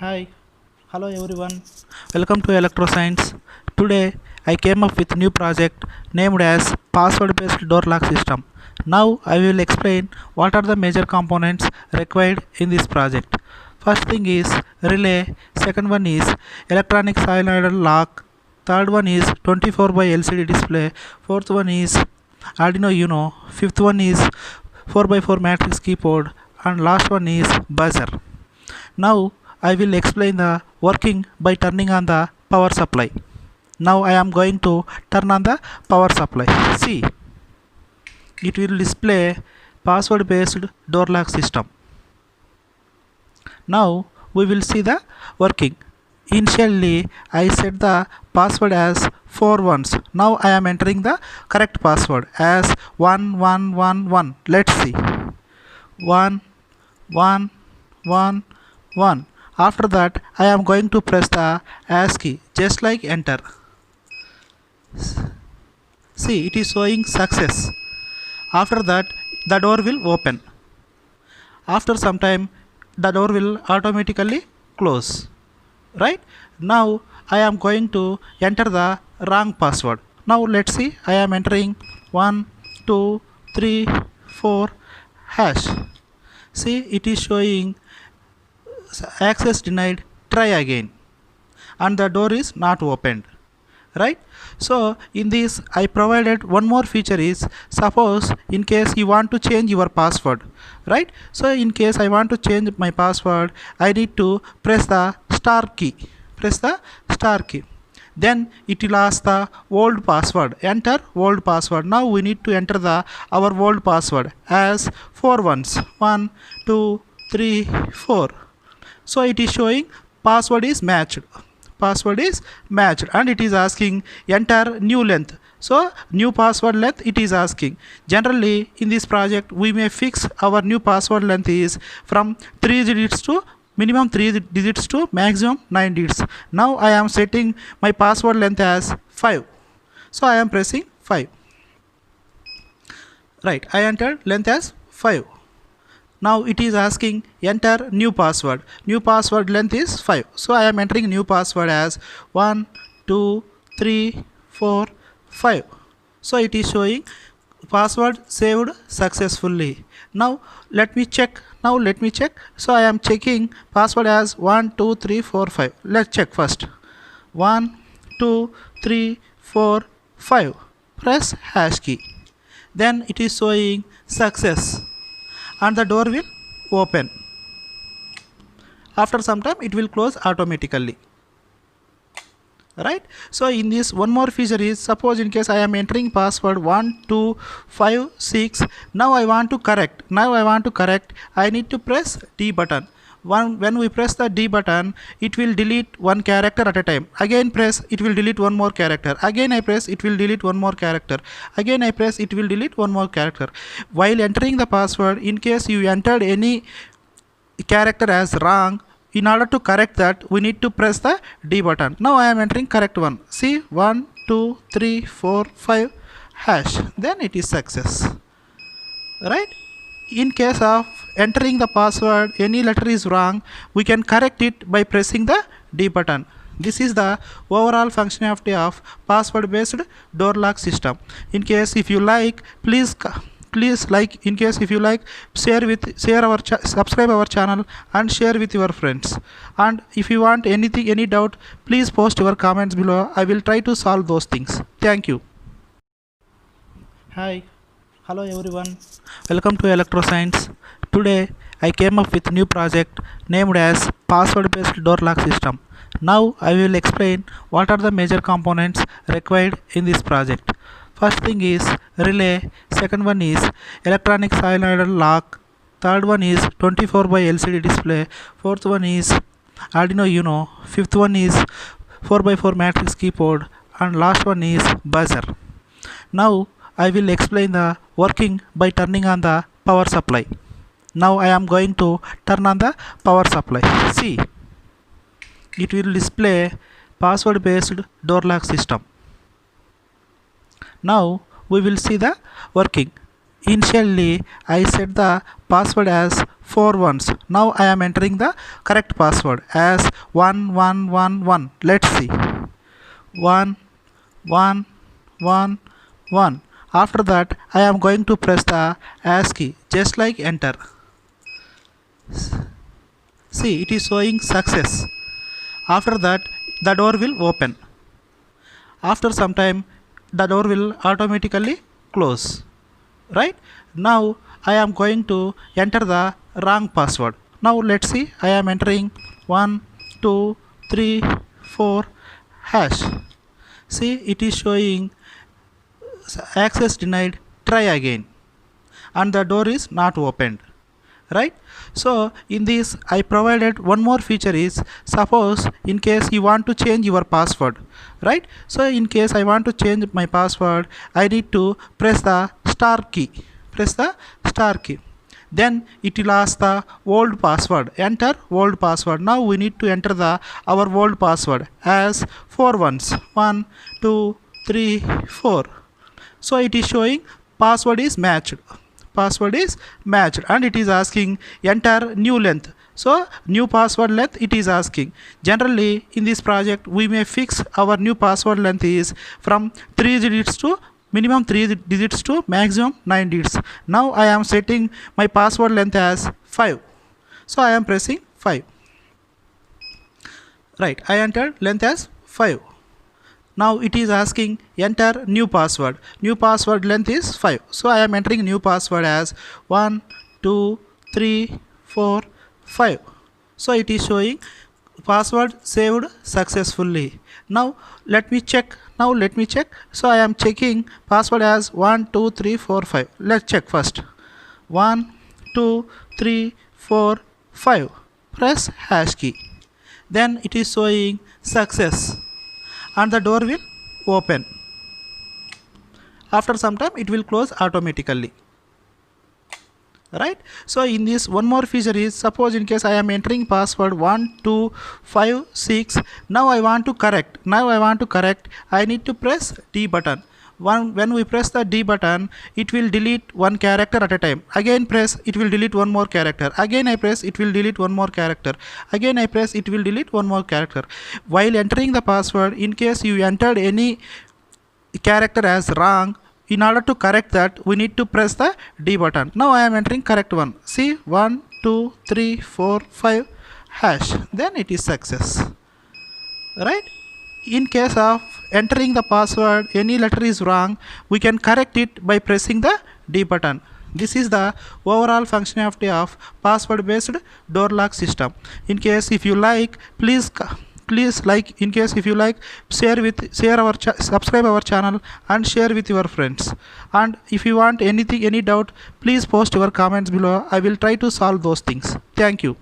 Hi, hello everyone. Welcome to Electroscience. Today I came up with new project named as password based door lock system. Now I will explain what are the major components required in this project. First thing is relay, second one is electronic solenoid lock, third one is 24 by LCD display, fourth one is Arduino Uno, fifth one is 4 by 4 matrix keyboard, and last one is buzzer. Now I will explain the working by turning on the power supply. Now I am going to turn on the power supply. See, it will display password based door lock system. Now we will see the working. Initially I set the password as 4 ones. Now I am entering the correct password as 1111. Let's see. 1 1 1 1. After that I am going to press the ASCII key just like enter. See, it is showing success. After that the door will open. After some time the door will automatically close. Right? Now I am going to enter the wrong password. Now let's see, I am entering 1 2 3 4 hash. See, it is showing access denied, try again, and the door is not opened. Right? So in this I provided one more feature is, suppose in case you want to change your password. Right? So in case I want to change my password, I need to press the star key. Then it will ask the old password, enter old password. Now we need to enter our old password as 4 ones, 1 2 3 4. So it is showing password is matched, and it is asking enter new length. So new password length it is asking. Generally in this project we may fix our new password length is from 3 digits to minimum 3 digits to maximum 9 digits. Now I am setting my password length as 5. So I am pressing 5. Right, I entered length as 5. Now it is asking enter new password. New password length is 5. So I am entering new password as 1 2 3 4 5. So it is showing password saved successfully. Now let me check. So I am checking password as 1 2 3 4 5. Let's check first. 1 2 3 4 5. Press hash key. Then it is showing success, and the door will open. After some time it will close automatically. Right? So in this one more feature is, suppose in case I am entering password 1 2 5 6. Now I want to correct. I need to press D button. When we press the D button, it will delete one character at a time. Again press, it will delete one more character. Again I press, it will delete one more character. Again I press, it will delete one more character. While entering the password, in case you entered any character as wrong, in order to correct that we need to press the D button. Now I am entering correct one. See, 1 2 3 4 5 hash. Then it is success. Right? In case of entering the password, any letter is wrong, we can correct it by pressing the D button. This is the overall functionality of password based door lock system. In case if you like, please like. In case if you like, subscribe our channel and share with your friends. And if you want any doubt, please post your comments below. I will try to solve those things. Thank you. Hi, hello everyone. Welcome to Electroscience. Today I came up with new project named as password based door lock system. Now I will explain what are the major components required in this project. First thing is relay, second one is electronic solenoid lock, third one is 24 by LCD display, fourth one is Arduino Uno, fifth one is 4 by 4 matrix keyboard, and last one is buzzer. Now I will explain the working by turning on the power supply. Now I am going to turn on the power supply. See, it will display password based door lock system. Now we will see the working. initially I set the password as 4 ones. Now I am entering the correct password as 1111. Let's see. 1 1 1 1. After that I am going to press the hash key just like enter. See, it is showing success. After that the door will open. After some time the door will automatically close. Right? Now I am going to enter the wrong password. Now let's see, I am entering 1 2 3 4 hash. See, it is showing access denied, try again, and the door is not opened. Right? So in this I provided one more feature is, suppose in case you want to change your password. Right? So in case I want to change my password, I need to press the star key. Press the star key. Then it will ask the old password. Enter old password. Now we need to enter the our old password as 4 ones. 1 2 3 4. So it is showing password is matched. Password is matched, and it is asking enter new length. So new password length it is asking. Generally in this project we may fix our new password length is from 3 digits to minimum 3 digits to maximum 9 digits. Now I am setting my password length as 5. So I am pressing 5. Right, I entered length as 5. Now it is asking enter new password. New password length is 5. So I am entering new password as 1 2 3 4 5. So it is showing password saved successfully. Now let me check. So I am checking password as 1 2 3 4 5. Let's check first. 1 2 3 4 5. Press hash key. Then it is showing success, and the door will open. After some time it will close automatically. Right? So in this one more feature is, suppose in case I am entering password 1256. Now I want to correct. I need to press D button. When we press the D button, it will delete one character at a time. Again press, it will delete one more character. Again I press, it will delete one more character. Again I press, it will delete one more character. While entering the password, in case you entered any character as wrong, in order to correct that we need to press the D button. Now I am entering correct one. See, 1 2 3 4 5 hash. Then it is success. Right? In case of entering the password, any letter is wrong, we can correct it by pressing the D button. This is the overall functionality of password based door lock system. In case if you like, please like. In case if you like, subscribe our channel and share with your friends. And if you want any doubt, please post your comments below. I will try to solve those things. Thank you.